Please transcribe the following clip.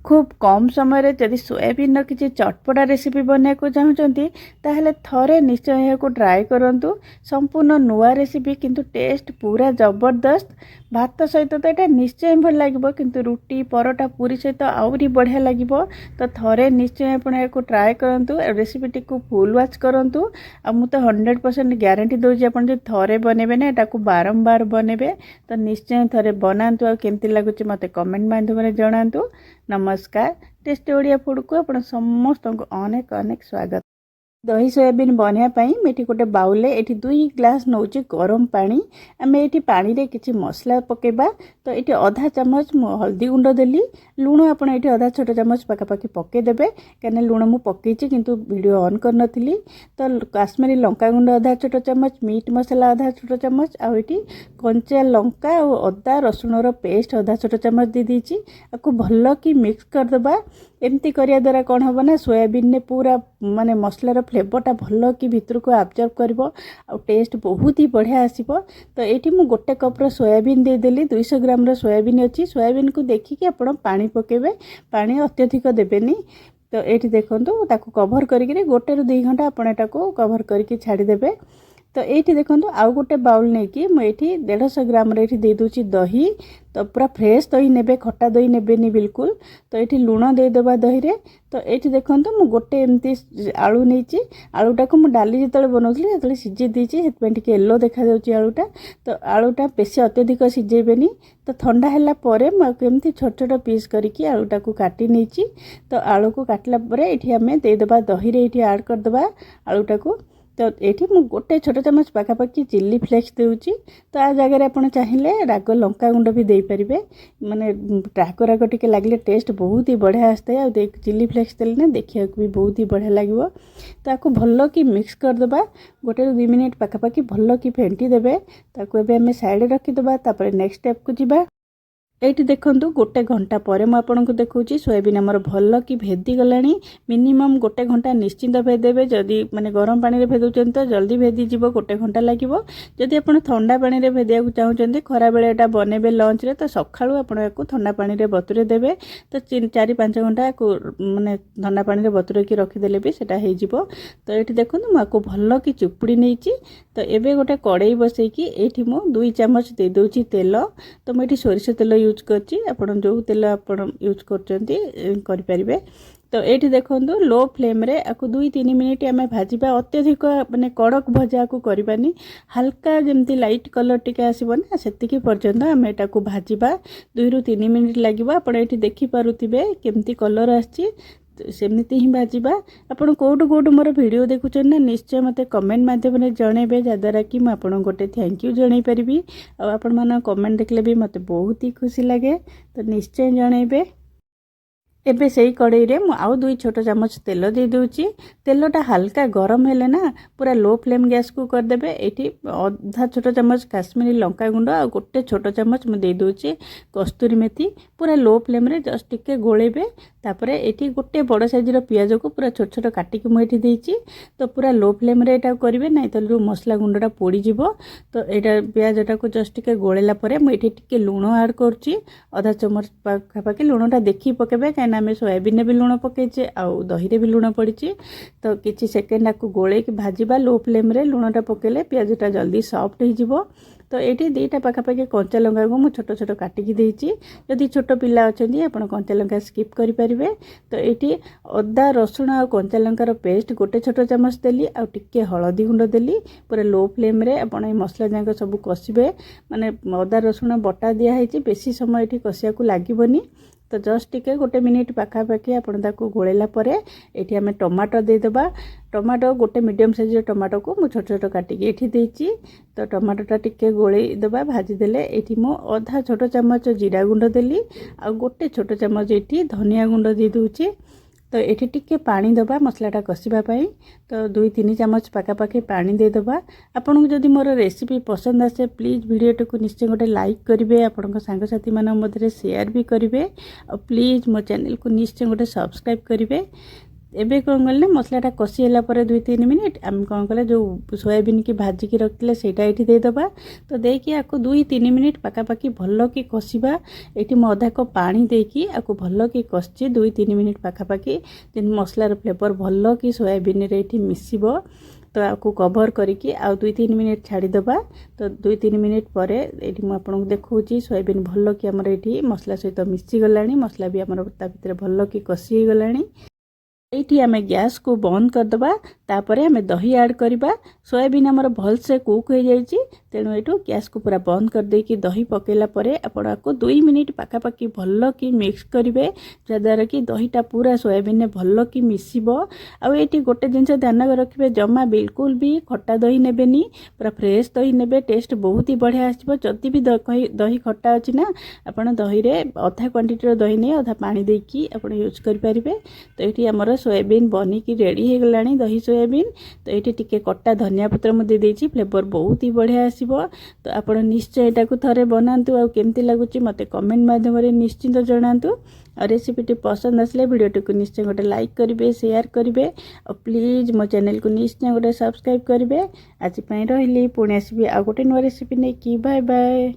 खूब कम समय जदि सोयाबीन किसी चटपटा रेसिपी बनाया चाहते ताहले थरे निश्चय यहाँ ट्राए करूँ। संपूर्ण नुआ रेसिपी किंतु टेस्ट पूरा जबरदस्त। भात सहित तो यहाँ निश्चय भल लगे किंतु रुटी परोटा पूरी सहित आहरी बढ़िया लगे। तो थरे निश्चय आप ट्राए करूँ। रेसिपी को फुल वाच करूँ। तो 100% ग्यारंटी दूसरी आप थरे बनइबे ना यहाँ बारंबार बनइबे तो निश्चय थरे बनातु। आ केमती लगुच मत कमेंट माध्यम जनातु। नमस्कार, टेस्टी ओडिया फूड को आप समस्त अनेक अनेक स्वागत। दही सोयाबीन बनायापाई मेटी गोटे बाउल ये 2 ग्लास नौची गरम पानी। आम ये पानी रे किसी मसला पकेबा। तो ये आधा चामच हल्दी गुंड देली। लुण आप आधा छोट चामच पखापाखि पकईदेवे कहीं लुण मु पकई किंतु वीडियो ऑन कर नथिली। तो काश्मीरी लंका गुंड आधा छोट चामच, मीट मसला आधा छोट चामच, आउटी कंचा लंका और अदा रसुण पेस्ट आधा छोट चामच दे दीची। आपको भल कि मिक्स करदबा। एमती करिया द्वारा कौन हम ना सोयाबीन ने पूरा माने मसलार फ्लेवरटा भल कि भितर को ऑब्जर्व करिवो आ टेस्ट बहुत ही बढ़िया आसीबो। तो एठी मु गोटे कप सोयाबीन दे देली। 200 ग्राम सोयाबीन अच्छी। सोयाबीन को देखिए आपण पानी पकेबे, पानी अत्यधिक देबेनी। तो ये देखो ताको कभर करी गोटे रु 2 घंटा आपण एटाको कभर करके छाड़ीदेवे। तो ये देखो आउ गोटे बाउल नहीं कि मुझे 150 ग्राम दे दूची दही। तो पूरा फ्रेश दही ने, खट्टा दही ने बिल्कुल। तो ये लुण देदेबा दही रे। तो ये देखो मु गोटे एमती आलू नहीं, आलूटा को मुझे डाली जो बनाऊली जो सीझे दीची टे येलो देखा आलूटा। तो आलूटा बेसी अत्यधिक सीझेबेनी। तो ठंडा है मुझे छोट छोट पीस करके आलूटा को काटी नहीं। तो आलू को काटला ये आम देदेबा दही रे ये ऐड करदे आलूटा को। तो ये मु गोटे छोट चामच पखापाखि चिल्ली फ्लेक्स देउची। तो आ जगह आप चाहिए राग लंका गुंड भी दे पारिबे। माने राग राग टिके लागले टेस्ट बहुत ही बढ़िया आसता है। चिल्ली फ्लेक्स देले ना देखिया भी बहुत ही बढ़िया लगे। तो आपको भल कि मिक्स करदबा। गोटे 2 मिनिट पखापाखि भल कि फेंटी देबे। ताको एबे हमें साइड रखीदबा। तापर नेक्स्ट स्टेप को जीवा। ये देखो गोटे घंटा पर मुझे देखा सोयाबीन आमर भल कि भेदी गलानी। मिनिमम गोटे घंटा निश्चिंत भेदेवे। जदि माने गरम पानी रे भेदुचन तो जल्दी भेदी जीवो, गोटे घंटा लगे। जदि आप ठंडा पानी रे भेदिया चाहते खरा बेले एटा बनइबे लंच रे तो सकाळू आपण याको ठंडा पानी रे बतुरे देबे। तो 4-5 घंटा को माने ठंडा पानी रे बतुरे की रखीदेले भी सेटा हो जिवो। तो ये देखो मुझे भल कि चुपुड़ी नहीं। तो एबे गोटे कड़ाई बसैकी एठी मु 2 चामच दे दोची तेल। तो मुझे सोरिष तेल यूज करची। आपण जो तेल आपण यूज करें। तो ये देखो लो फ्लेम रे आपको 2-3 मिनिट आम भाजवा। अत्यधिक माने कड़क भजा को करबानी। हल्का जमती लाइट कलर टिके आसीबो ना सेतिकी पर्यंत आम एटा को भाजवा। 2 ରୁ 3 मिनिट लगे। आपण ये देखि पारुथिबे केमती कलर आछि। सेमती ही भाजवा। आपड़ कौटू मोर वीडियो देखुं ना निश्चय मत कमेंट मध्यम जनइबे जद्वारा कि मुझे गोटे थैंक यू जन पारि। आपण मान कमेंट देखले भी मत बहुत ही खुशी लगे। तो निश्चय जनइबे। एबे से कड़ाई रे मु आउ 2 छोट चामच तेल दे दूची। तेलटा हल्का गरम हेले ना पूरा लो फ्लेम गैस को करदेबे। एठी आधा छोट चामच काश्मीरी लंका गुंड आ गोटे छोट चामच मु दे दूची कस्तूरी मेथी। पूरा लो फ्लेम रे जस्ट टिके गोलेबे। तापरे एठी गोटे बड़ साइज रो पियाज को पूरा छोट छोट काटी के मु एठी देइची। तो पूरा लो फ्लेम रे एटा करिवे नै तो जो मसला गुंडटा पोड़ी जिवो। तो एटा पियाजटा को जस्ट टिके गोलेला परे मु एठी टिके लूण ऐड करची। आधा चामच पाखापाखि लूणटा देखि पकेबे काई आम सोयाबीन भी लुण पकईचे आउ दही रे भी लुण पड़ी। तो किसी सेकेंड आपको गोले की भाजवा लो फ्लेम रे लुणटा पकेले पियाजटा जल्दी सॉफ्ट हो। तो ये 2टा पाखापाखि कंचा लंका को मुझे छोट छोट काटिकी देइची। जदि छोट पिला अच्छी आप कंचा लंका स्किप करें। तो ये अदा रसुण और कंचा लंकार पेस्ट गोटे छोट चामच देली आ टिके हलदी गुंड देली। पूरा लो फ्लेम रे आप मसला जाक सब कषिबे। माने अदा रसुण बटा दिखाई बेसी समय ये कषिया को लगभग। तो जस्ट टिके गोटे मिनिट पाखापाखि आपण ताको गोलेला परे एठी आमे टमाटो देदेबा। टमाटो गोटे मीडियम साइज टमाटो को मु छोट छोट काटिकी एठी देइची। तो टमाटोटा टिके गोलेई देबा भाजी देले। एठी मु आधा छोट चामच जीरा गुंड देली आ गोटे छोट चामच एठी धनिया गुंड दे दूची। तो ये टिके पानी दबा मसलाटा कषापी। तो 2-3 चामच पाखापाखि पानी देदेबा। आपन को जदि मोर रेसिपी पसंद आसे प्लीज वीडियो को निश्चय गोटे लाइक करेंगे। आपण सांगसाथी मान मध्य शेयर भी करेंगे। और प्लीज मो चैनल को निश्चय गोटे सब्सक्राइब करेंगे। ଏବେ କ'ଣ କଲେ ନା ମସଲାଟା କଷି ହେଲା ପରେ 2-3 ମିନିଟ୍ ଆମେ କ'ଣ କଲେ ଯେଉଁ ସୋୟାବିନ୍ କି ଭାଜିକି ରଖିଥିଲେ ସେଇଟା ଏଇଠି ଦେଇଦେବା। ତ ଦେଇକି ଆକୁ 2-3 ମିନିଟ୍ ପାଖାପାଖି ଭଲ କି କଷିବା। ଏଇଠି ମୁଁ ଅଧା କପ୍ ପାଣି ଦେଇକି ଆକୁ ଭଲ କି କଷିଛି 2-3 ମିନିଟ୍ ପାଖାପାଖି, ଯେମିତି ମସଲାର ଫ୍ଲେଭର୍ ଭଲ କି ସୋୟାବିନ୍ରେ ଏଇଠି ମିଶିବ। ତ ଆକୁ କଭର୍ କରିକି ଆଉ 2-3 ମିନିଟ୍ ଛାଡ଼ିଦେବା। ତ 2-3 ମିନିଟ୍ ପରେ ଏଇଠି ମୁଁ ଆପଣଙ୍କୁ ଦେଖାଉଛି ସୋୟାବିନ୍ ଭଲ କି ଆମର ଏଇଠି ମସଲା ସହିତ ମିଶିଗଲାଣି। ମସଲା ବି ଆମର ତା ଭିତରେ ଭଲ କି କଷି ହେଇଗଲାଣି। ଏଇଠି ଆମେ ଗ୍ୟାସ୍କୁ ବନ୍ଦ କରିଦେବା। ତାପରେ ଆମେ ଦହି ଆଡ଼୍ କରିବା। ସୋୟାବିନ୍ ଆମର ଭଲସେ କୁକ୍ ହେଇଯାଇଛି, ତେଣୁ ଏଇଠୁ ଗ୍ୟାସ୍କୁ ପୁରା ବନ୍ଦ କରିଦେଇକି ଦହି ପକାଇଲା ପରେ ଆପଣ ଆକୁ 2 ମିନିଟ୍ ପାଖାପାଖି ଭଲ କି ମିକ୍ସ କରିବେ, ଯାହାଦ୍ୱାରା କି ଦହିଟା ପୁରା ସୋୟାବିନ୍ରେ ଭଲ କି ମିଶିବ। ଆଉ ଏଇଠି ଗୋଟେ ଜିନିଷ ଧ୍ୟାନ ରଖିବେ, ଜମା ବିଲକୁଲ ବି ଖଟା ଦହି ନେବେନି, ପୁରା ଫ୍ରେଶ୍ ଦହି ନେବେ। ଟେଷ୍ଟ ବହୁତ ହି ବଢ଼ିଆ ଆସିବ। ଯଦି ବି ଦହି ଖଟା ଅଛି ନା, ଆପଣ ଦହିରେ ଅଧା କ୍ୱାଣ୍ଟିଟିର ଦହି ନେଇ ଅଧା ପାଣି ଦେଇକି ଆପଣ ୟୁଜ୍ କରିପାରିବେ। ତ ଏଇଠି ଆମର ସୋୟାବିନ୍ ବନିକି ରେଡ଼ି ହେଇଗଲାଣି, ଦହି ସୋୟାବିନ୍। ତ ଏଇଠି ଟିକେ କଟା ଧନିଆ ପତ୍ର ମୁଁ ଦେଇଦେଇଛି, ଫ୍ଲେଭର୍ ବହୁତ ହି ବଢ଼ିଆ ଆସିବ। ତ ଆପଣ ନିଶ୍ଚୟ ଏଟାକୁ ଥରେ ବନାନ୍ତୁ, ଆଉ କେମିତି ଲାଗୁଛି ମୋତେ କମେଣ୍ଟ ମାଧ୍ୟମରେ ନିଶ୍ଚିନ୍ତ ଜଣାନ୍ତୁ। ଆଉ ରେସିପିଟି ପସନ୍ଦ ଆସିଲେ ଭିଡ଼ିଓଟିକୁ ନିଶ୍ଚୟ ଗୋଟେ ଲାଇକ୍ କରିବେ, ସେୟାର କରିବେ, ଆଉ ପ୍ଲିଜ୍ ମୋ ଚ୍ୟାନେଲକୁ ନିଶ୍ଚୟ ଗୋଟେ ସବସ୍କ୍ରାଇବ୍ କରିବେ। ଆଜି ପାଇଁ ରହିଲି, ପୁଣି ଆସିବି ଆଉ ଗୋଟେ ନୂଆ ରେସିପି ନେଇକି। Bye bye.